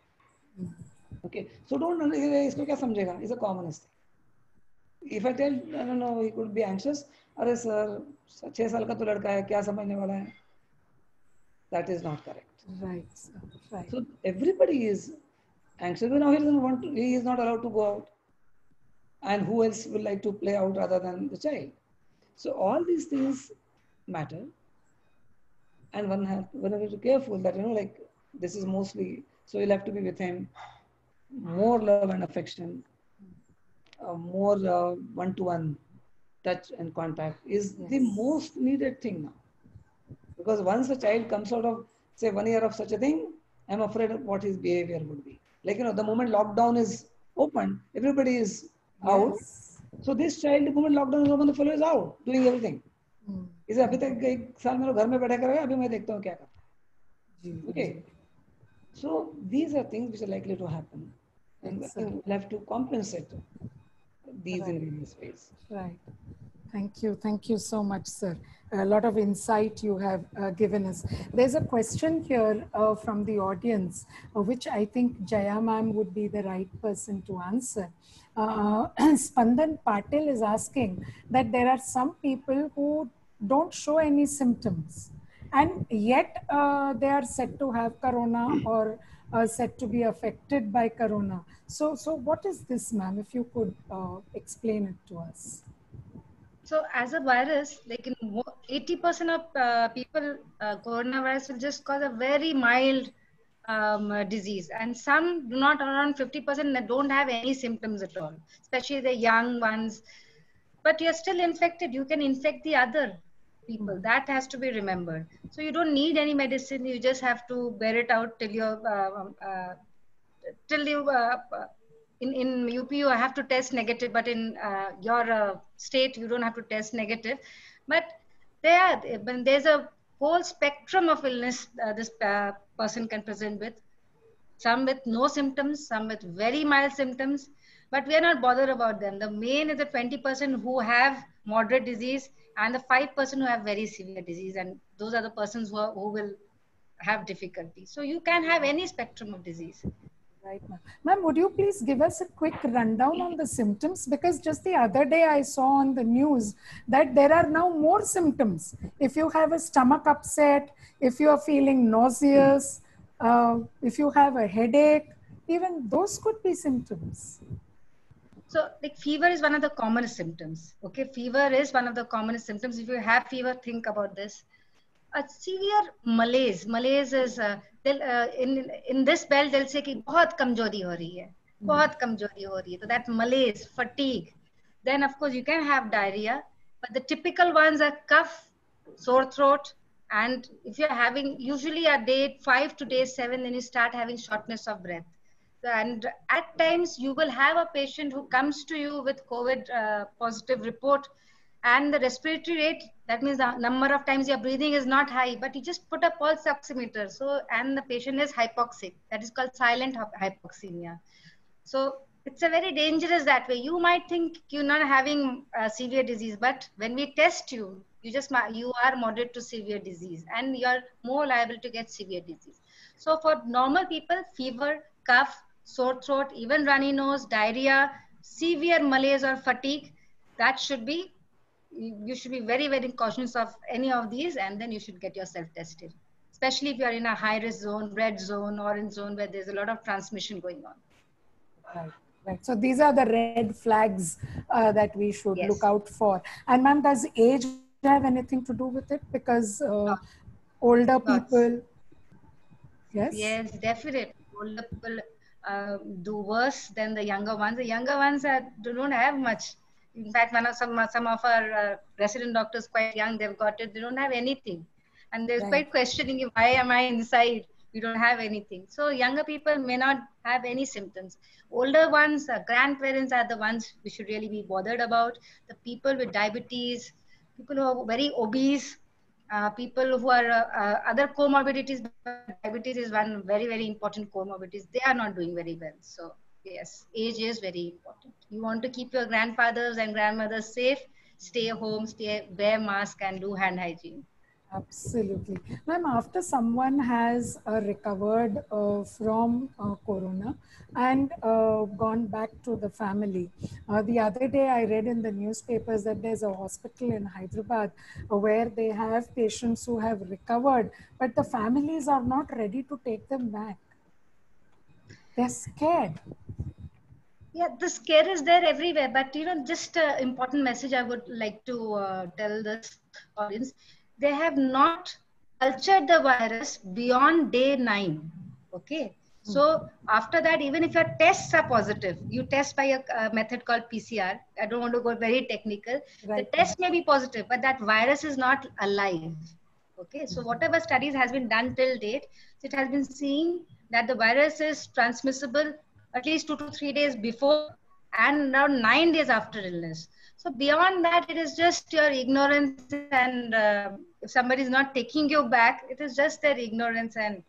Okay, so don't इसको क्या समझेगा? It's a commonest thing. If I tell, I don't know, he could be anxious. अरे सर 6 साल का तो लड़का है, क्या समझने वाला है? That is not correct. Right. Right. So everybody is anxious. But now he is not allowed to go out. And who else will like to play out rather than the child? So all these things matter. And one have to be careful that, like, this is mostly, so you'll have to be with him, more love and affection, more one-to-one touch and contact is the most needed thing now. Because once a child comes out of, say, 1 year of such a thing, I'm afraid of what his behavior would be. Like, the moment lockdown is open, everybody is out. So this child, the moment lockdown is open, the fellow is out, doing everything. इसे अभी तक 1 साल में घर में बैठा करेगा, अभी मैं देखता हूँ क्या कर. Okay. So these are things which are likely to happen. And we'll have to compensate these in various ways. Right. Thank you. Thank you so much, sir. A lot of insight you have given us. There's a question here from the audience, which I think Jaya ma'am would be the right person to answer. Spandan Patil is asking that there are some people who don't show any symptoms, and yet they are said to have corona or said to be affected by corona. So what is this, ma'am? If you could explain it to us. So as a virus, like in 80% of people, coronavirus will just cause a very mild disease, and some do not, around 50% that don't have any symptoms at all, especially the young ones. But you're still infected. You can infect the other people. That has to be remembered. So you don't need any medicine. You just have to bear it out till in UP you have to test negative, but in your state you don't have to test negative. But there's a whole spectrum of illness this person can present with. Some with no symptoms, some with very mild symptoms, but we are not bothered about them. The main is the 20% who have moderate disease and the 5% who have very severe disease, and those are the persons who will have difficulty. So you can have any spectrum of disease. Right, ma'am. Ma'am, would you please give us a quick rundown on the symptoms? Because just the other day I saw on the news that there are now more symptoms. If you have a stomach upset, if you are feeling nauseous, if you have a headache, even those could be symptoms. So like fever is one of the commonest symptoms. Okay, fever is one of the commonest symptoms. If you have fever, think about this. A severe malaise. Malaise is in this belt they'll say कि बहुत कमजोरी हो रही है, बहुत कमजोरी हो रही है. So that malaise, fatigue. Then of course you can have diarrhea, but the typical ones are cough, sore throat, and if you're having usually at day 5 to day 7, then you start having shortness of breath. And at times you will have a patient who comes to you with COVID positive report, and the respiratory rate, that means the number of times you're breathing is not high, but you just put a pulse oximeter. So, and the patient is hypoxic. That is called silent hypoxemia. So it's a very dangerous that way. You might think you're not having severe disease, but when we test you, you are moderate to severe disease, and you're more liable to get severe disease. So for normal people, fever, cough, sore throat, even runny nose, diarrhea, severe malaise or fatigue, that should be, you should be very, very cautious of any of these, and then you should get yourself tested, especially if you are in a high risk zone, red zone, orange zone, where there's a lot of transmission going on. Right, right. So these are the red flags that we should look out for. And ma'am, does age have anything to do with it? Because older people, yes, definitely. Older people do worse than the younger ones. The younger ones don't have much. In fact, some of our resident doctors, quite young, they've got it. They don't have anything, and they're quite questioning, why am I inside? We don't have anything. So younger people may not have any symptoms. Older ones, grandparents are the ones we should really be bothered about. The people with diabetes, people who are very obese, people who are other comorbidities. Diabetes is one very, very important comorbidities. They are not doing very well. So yes, age is very important. You want to keep your grandfathers and grandmothers safe, stay home, wear mask, and do hand hygiene. Absolutely. Ma'am, after someone has recovered from corona and gone back to the family, the other day I read in the newspapers that there's a hospital in Hyderabad where they have patients who have recovered, but the families are not ready to take them back. They're scared. Yeah, the scare is there everywhere, but just an important message I would like to tell this audience. They have not cultured the virus beyond day 9. Okay. So after that, even if your tests are positive, you test by a method called PCR. I don't want to go very technical. The Right. test may be positive, but that virus is not alive. Okay. So whatever studies has been done till date, it has been seen that the virus is transmissible at least 2 to 3 days before and around 9 days after illness. So beyond that, it is just your ignorance, and if somebody is not taking you back, it is just their ignorance, and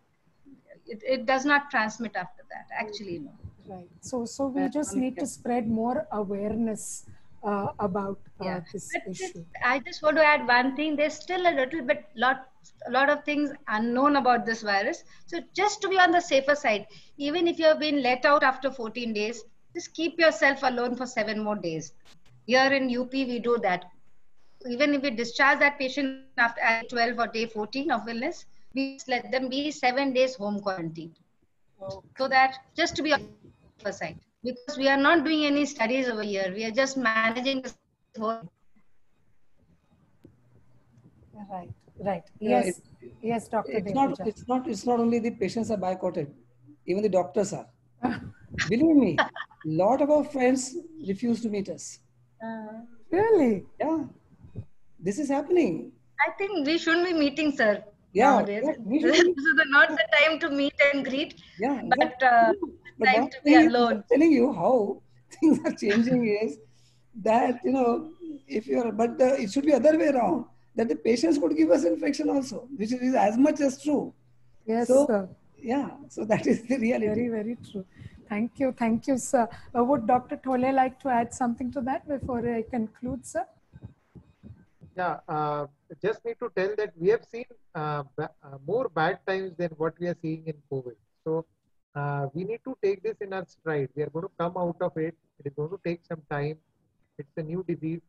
it does not transmit after that. Actually, no. Right. So we just need to spread more awareness about Yeah. this But issue. I just want to add one thing. There's still a lot of things unknown about this virus. So just to be on the safer side, even if you have been let out after 14 days, just keep yourself alone for 7 more days. Here in UP, we do that. Even if we discharge that patient after day 12 or day 14 of illness, we just let them be 7 days home quarantined. So that just to be on the safer side, because we are not doing any studies over here. We are just managing this whole. Right. Right. Yeah, Yes. Yes, Dr. it's Devpujari. not only the patients are boycotted, even the doctors are. Believe me, lot of our friends refuse to meet us. Really? Yeah, this is happening. I think we shouldn't be meeting, sir, Yeah, nowadays. yeah, we This should be. is not the time to meet and greet, Yeah, but exactly. But time one to be thing is, alone. I'm telling you how things are changing is that, if you're, but it should be other way around, that the patients could give us infection also, which is as much as true. Yes, So, sir. yeah, so that is the reality. Very, very true. Thank you. Thank you, sir. Would Dr. Tole like to add something to that before I conclude, sir? Yeah, just need to tell that we have seen more bad times than what we are seeing in COVID. So we need to take this in our stride. We are going to come out of it. It is going to take some time. It's a new disease,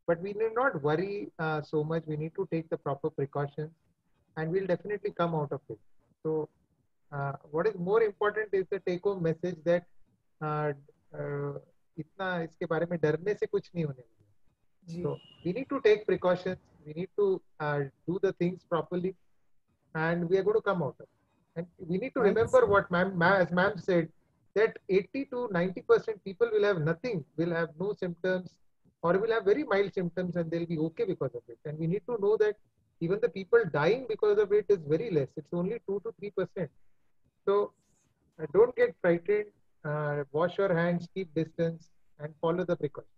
but we need not worry so much. We need to take the proper precautions, and we'll definitely come out of it. So what is more important is the take-home message that इतना इसके बारे में डरने से कुछ नहीं होने वाला. So we need to take precautions. We need to do the things properly, and we are going to come out of it. And we need to remember what as ma'am said, that 80 to 90% people will have nothing, will have no symptoms, or will have very mild symptoms, and they'll be okay because of it. And we need to know that even the people dying because of it is very less. It's only 2 to 3%. So don't get frightened. Wash your hands, keep distance, and follow the precautions.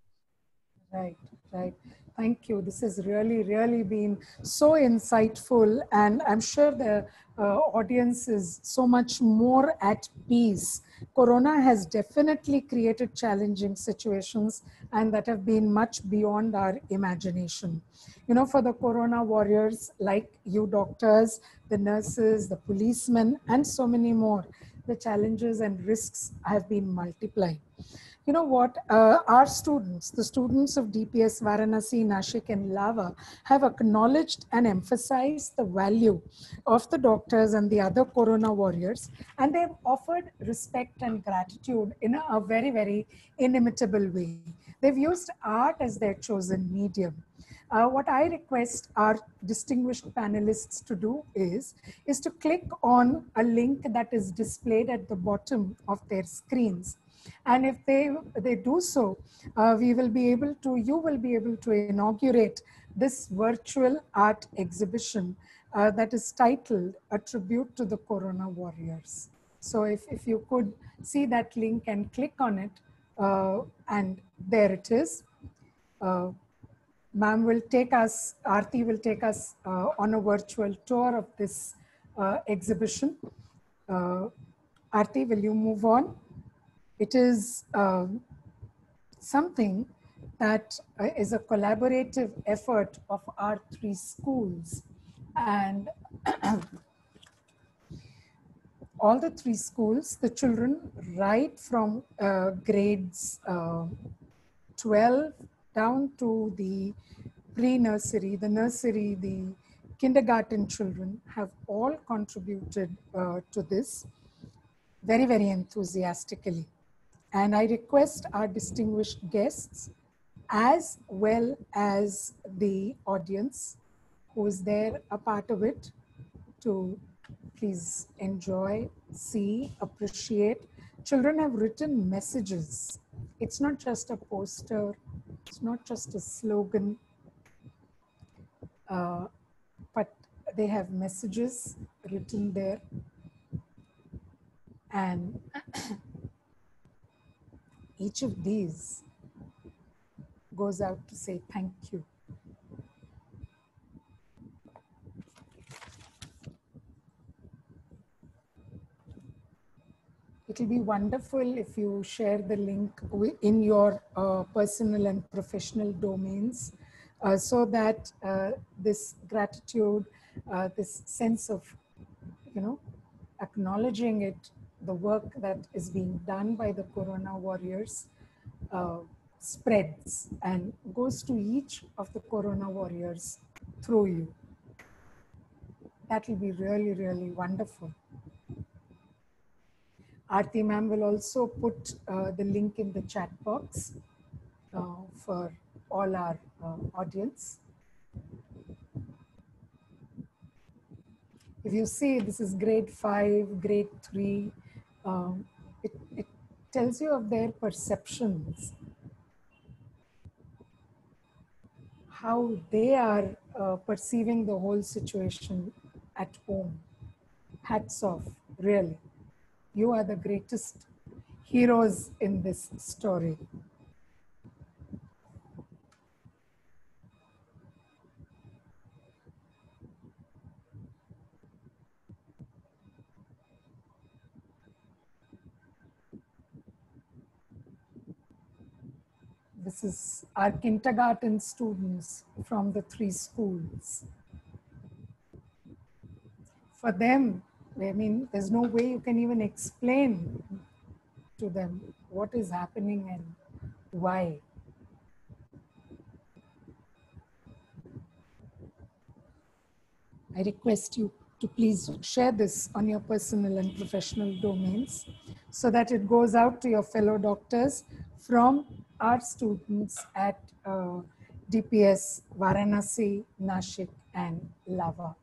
Right, right. Thank you. This has really, really been so insightful, and I'm sure the audience is so much more at peace. Corona has definitely created challenging situations, and that have been much beyond our imagination. You know, for the Corona warriors like you doctors, the nurses, the policemen, and so many more, the challenges and risks have been multiplied. You know what, our students, the students of DPS Varanasi, Nashik and Lava have acknowledged and emphasized the value of the doctors and the other Corona warriors, and they've offered respect and gratitude in a very, very inimitable way. They've used art as their chosen medium. What I request our distinguished panelists to do is to click on a link that is displayed at the bottom of their screens. And if they do so, you will be able to inaugurate this virtual art exhibition that is titled A Tribute to the Corona Warriors. So if you could see that link and click on it, and there it is. Ma'am will take us, Aarti will take us on a virtual tour of this exhibition. Aarti, will you move on? It is something that is a collaborative effort of our 3 schools, and all the 3 schools, the children right from grades 12 down to the pre-nursery, the nursery, the kindergarten children have all contributed to this very, very enthusiastically. And I request our distinguished guests, as well as the audience who is there a part of it, to please enjoy, see, appreciate. Children have written messages. It's not just a poster, it's not just a slogan, but they have messages written there. And each of these goes out to say thank you. It will be wonderful if you share the link in your personal and professional domains so that this gratitude, this sense of, acknowledging it, the work that is being done by the Corona warriors spreads and goes to each of the Corona warriors through you. That will be really, really wonderful. Aarti ma'am will also put the link in the chat box for all our audience. If you see, this is grade 5, grade 3, it tells you of their perceptions, how they are perceiving the whole situation at home. Hats off, really. You are the greatest heroes in this story. This is our kindergarten students from the 3 schools. For them, I mean, there's no way you can even explain to them what is happening and why. I request you to please share this on your personal and professional domains so that it goes out to your fellow doctors from our students at DPS Varanasi, Nashik, and Lava.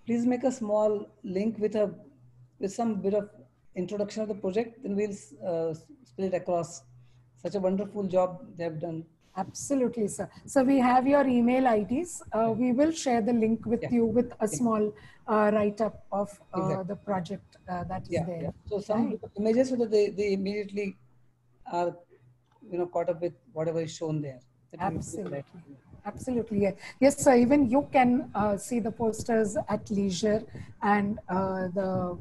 Please make a small link with some bit of introduction of the project, then we'll split it across. Such a wonderful job they have done. Absolutely, sir. So we have your email IDs. We will share the link with you with a small write-up of the project that is there. Yeah. So some images so that they immediately are caught up with whatever is shown there. Absolutely. Absolutely. Yeah. Yes, sir. Even you can see the posters at leisure, and the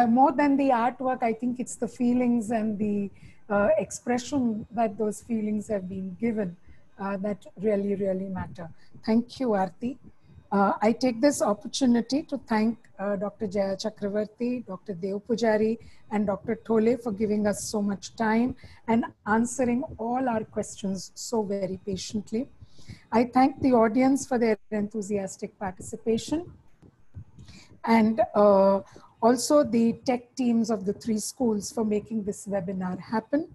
more than the artwork, I think it's the feelings and the expression that those feelings have been given that really, really matter. Thank you, Aarti. I take this opportunity to thank Dr. Jaya Chakravarti, Dr. Dev Pujari, and Dr. Thole for giving us so much time and answering all our questions so very patiently. I thank the audience for their enthusiastic participation, and also the tech teams of the 3 schools for making this webinar happen.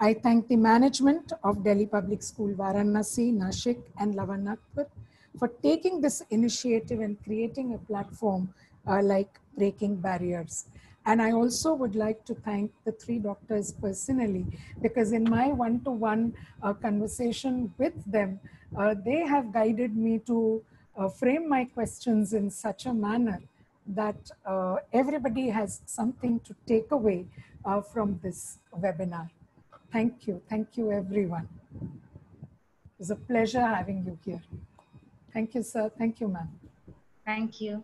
I thank the management of Delhi Public School, Varanasi, Nashik, and Lavanakpur for taking this initiative and creating a platform like Breaking Barriers. And I also would like to thank the 3 doctors personally, because in my one-to-one conversation with them, they have guided me to frame my questions in such a manner that everybody has something to take away from this webinar. Thank you everyone. It was a pleasure having you here. Thank you, sir. Thank you, ma'am. Thank you.